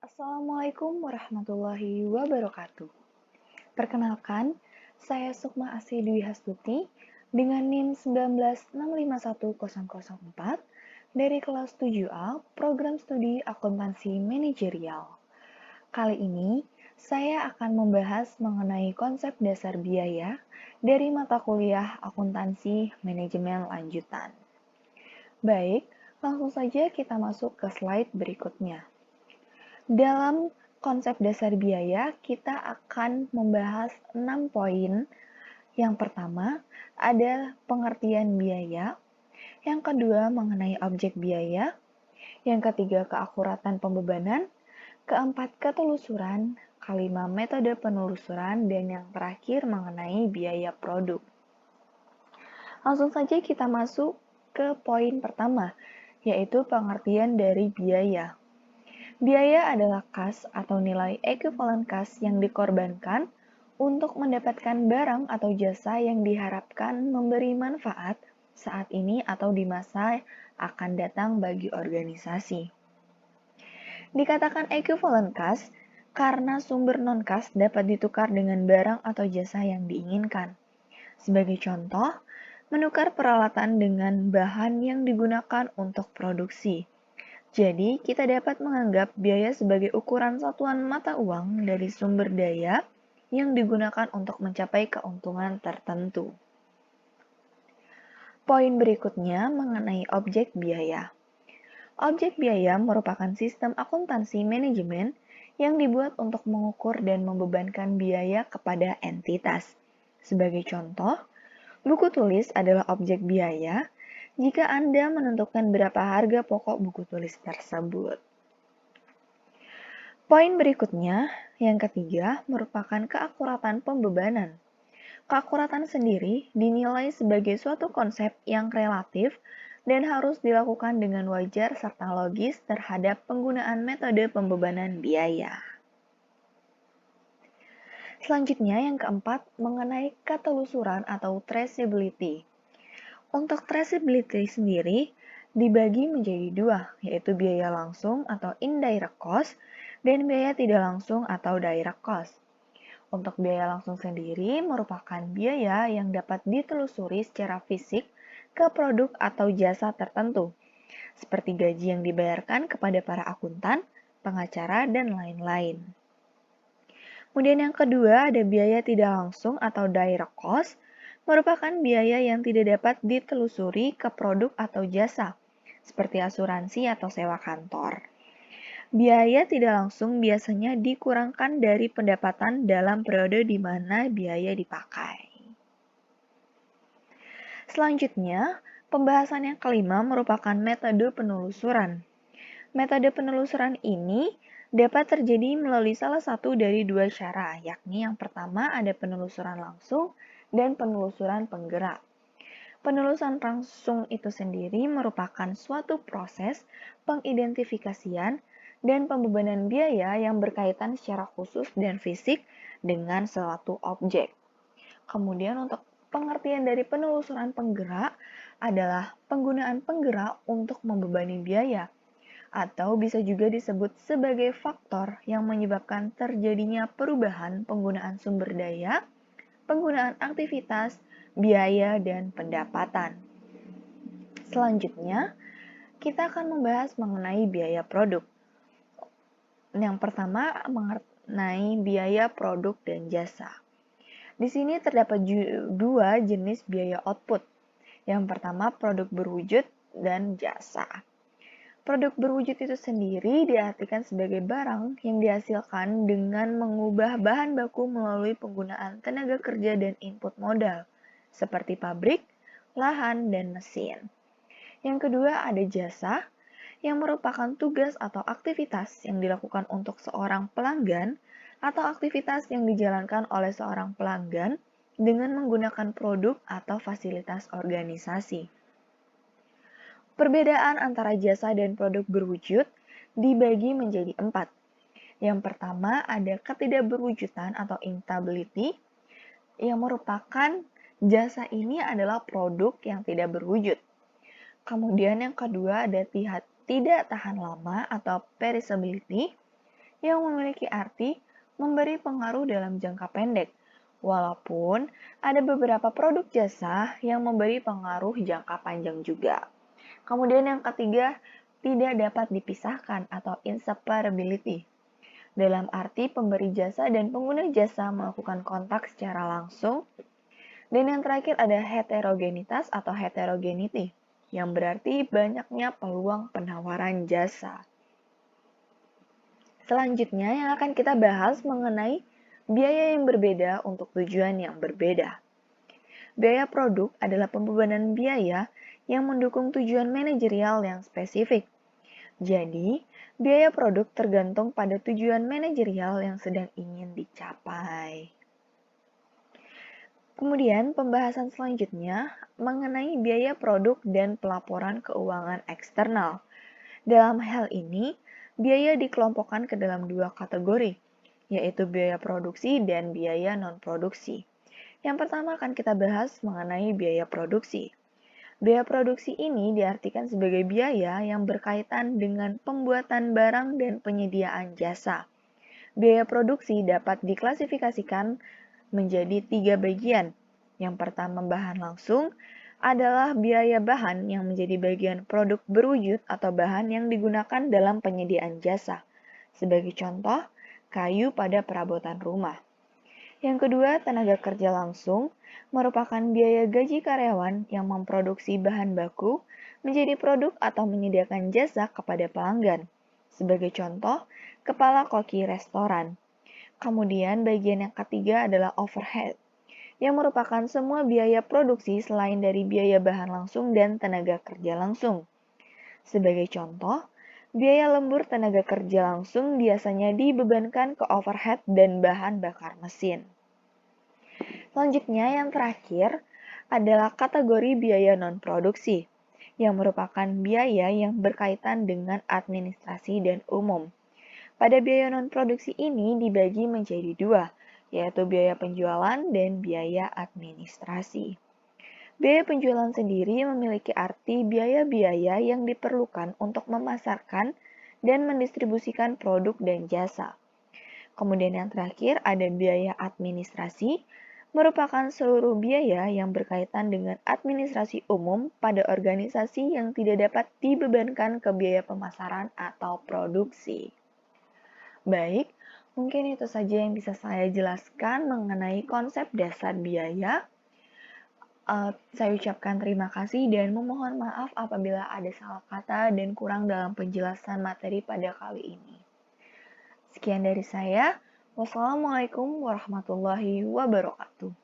Assalamualaikum warahmatullahi wabarakatuh. Perkenalkan, saya Sukma Asih Dwi Hastuti dengan NIM 196510004 dari kelas 7A Program Studi Akuntansi Manajerial. Kali ini, saya akan membahas mengenai konsep dasar biaya dari mata kuliah Akuntansi Manajemen Lanjutan. Baik, langsung saja kita masuk ke slide berikutnya. Dalam konsep dasar biaya, kita akan membahas 6 poin. Yang pertama, ada pengertian biaya. Yang kedua, mengenai objek biaya. Yang ketiga, keakuratan pembebanan. Keempat, ketelusuran. Kelima, metode penelusuran. Dan yang terakhir, mengenai biaya produk. Langsung saja kita masuk ke poin pertama, yaitu pengertian dari biaya. Biaya adalah kas atau nilai ekuivalen kas yang dikorbankan untuk mendapatkan barang atau jasa yang diharapkan memberi manfaat saat ini atau di masa akan datang bagi organisasi. Dikatakan ekuivalen kas karena sumber non-kas dapat ditukar dengan barang atau jasa yang diinginkan. Sebagai contoh, menukar peralatan dengan bahan yang digunakan untuk produksi. Jadi, kita dapat menganggap biaya sebagai ukuran satuan mata uang dari sumber daya yang digunakan untuk mencapai keuntungan tertentu. Poin berikutnya mengenai objek biaya. Objek biaya merupakan sistem akuntansi manajemen yang dibuat untuk mengukur dan membebankan biaya kepada entitas. Sebagai contoh, buku tulis adalah objek biaya jika Anda menentukan berapa harga pokok buku tulis tersebut. Poin berikutnya, yang ketiga, merupakan keakuratan pembebanan. Keakuratan sendiri dinilai sebagai suatu konsep yang relatif dan harus dilakukan dengan wajar serta logis terhadap penggunaan metode pembebanan biaya. Selanjutnya, yang keempat, mengenai ketelusuran atau traceability. Untuk traceability sendiri dibagi menjadi dua, yaitu biaya langsung atau indirect cost dan biaya tidak langsung atau direct cost. Untuk biaya langsung sendiri merupakan biaya yang dapat ditelusuri secara fisik ke produk atau jasa tertentu, seperti gaji yang dibayarkan kepada para akuntan, pengacara, dan lain-lain. Kemudian yang kedua ada biaya tidak langsung atau direct cost, merupakan biaya yang tidak dapat ditelusuri ke produk atau jasa, seperti asuransi atau sewa kantor. Biaya tidak langsung biasanya dikurangkan dari pendapatan dalam periode di mana biaya dipakai. Selanjutnya, pembahasan yang kelima merupakan metode penelusuran. Metode penelusuran ini dapat terjadi melalui salah satu dari dua cara, yakni yang pertama ada penelusuran langsung dan penelusuran penggerak. Penelusuran langsung itu sendiri merupakan suatu proses pengidentifikasian dan pembebanan biaya yang berkaitan secara khusus dan fisik dengan suatu objek. Kemudian untuk pengertian dari penelusuran penggerak adalah penggunaan penggerak untuk membebani biaya, atau bisa juga disebut sebagai faktor yang menyebabkan terjadinya perubahan penggunaan sumber daya, penggunaan aktivitas, biaya, dan pendapatan. Selanjutnya, kita akan membahas mengenai biaya produk. Yang pertama, mengenai biaya produk dan jasa. Di sini terdapat dua jenis biaya output. Yang pertama, produk berwujud dan jasa. Produk berwujud itu sendiri diartikan sebagai barang yang dihasilkan dengan mengubah bahan baku melalui penggunaan tenaga kerja dan input modal, seperti pabrik, lahan, dan mesin. Yang kedua ada jasa, yang merupakan tugas atau aktivitas yang dilakukan untuk seorang pelanggan atau aktivitas yang dijalankan oleh seorang pelanggan dengan menggunakan produk atau fasilitas organisasi. Perbedaan antara jasa dan produk berwujud dibagi menjadi 4. Yang pertama ada ketidakberwujudan atau instability, yang merupakan jasa ini adalah produk yang tidak berwujud. Kemudian yang kedua ada tidak tahan lama atau perishability, yang memiliki arti memberi pengaruh dalam jangka pendek, walaupun ada beberapa produk jasa yang memberi pengaruh jangka panjang juga. Kemudian yang ketiga, tidak dapat dipisahkan atau inseparability. Dalam arti pemberi jasa dan pengguna jasa melakukan kontak secara langsung. Dan yang terakhir ada heterogenitas atau heterogeneity, yang berarti banyaknya peluang penawaran jasa. Selanjutnya yang akan kita bahas mengenai biaya yang berbeda untuk tujuan yang berbeda. Biaya produk adalah pembebanan biaya yang mendukung tujuan manajerial yang spesifik. Jadi, biaya produk tergantung pada tujuan manajerial yang sedang ingin dicapai. Kemudian, pembahasan selanjutnya mengenai biaya produk dan pelaporan keuangan eksternal. Dalam hal ini, biaya dikelompokkan ke dalam dua kategori, yaitu biaya produksi dan biaya non-produksi. Yang pertama akan kita bahas mengenai biaya produksi. Biaya produksi ini diartikan sebagai biaya yang berkaitan dengan pembuatan barang dan penyediaan jasa. Biaya produksi dapat diklasifikasikan menjadi 3 bagian. Yang pertama, bahan langsung adalah biaya bahan yang menjadi bagian produk berwujud atau bahan yang digunakan dalam penyediaan jasa. Sebagai contoh, kayu pada perabotan rumah. Yang kedua, tenaga kerja langsung merupakan biaya gaji karyawan yang memproduksi bahan baku menjadi produk atau menyediakan jasa kepada pelanggan. Sebagai contoh, kepala koki restoran. Kemudian bagian yang ketiga adalah overhead, yang merupakan semua biaya produksi selain dari biaya bahan langsung dan tenaga kerja langsung. Sebagai contoh, biaya lembur tenaga kerja langsung biasanya dibebankan ke overhead dan bahan bakar mesin. Selanjutnya yang terakhir adalah kategori biaya non-produksi, yang merupakan biaya yang berkaitan dengan administrasi dan umum. Pada biaya non-produksi ini dibagi menjadi dua, yaitu biaya penjualan dan biaya administrasi. Biaya penjualan sendiri memiliki arti biaya-biaya yang diperlukan untuk memasarkan dan mendistribusikan produk dan jasa. Kemudian yang terakhir ada biaya administrasi, merupakan seluruh biaya yang berkaitan dengan administrasi umum pada organisasi yang tidak dapat dibebankan ke biaya pemasaran atau produksi. Baik, mungkin itu saja yang bisa saya jelaskan mengenai konsep dasar biaya. Saya ucapkan terima kasih dan memohon maaf apabila ada salah kata dan kurang dalam penjelasan materi pada kali ini. Sekian dari saya. Wassalamualaikum warahmatullahi wabarakatuh.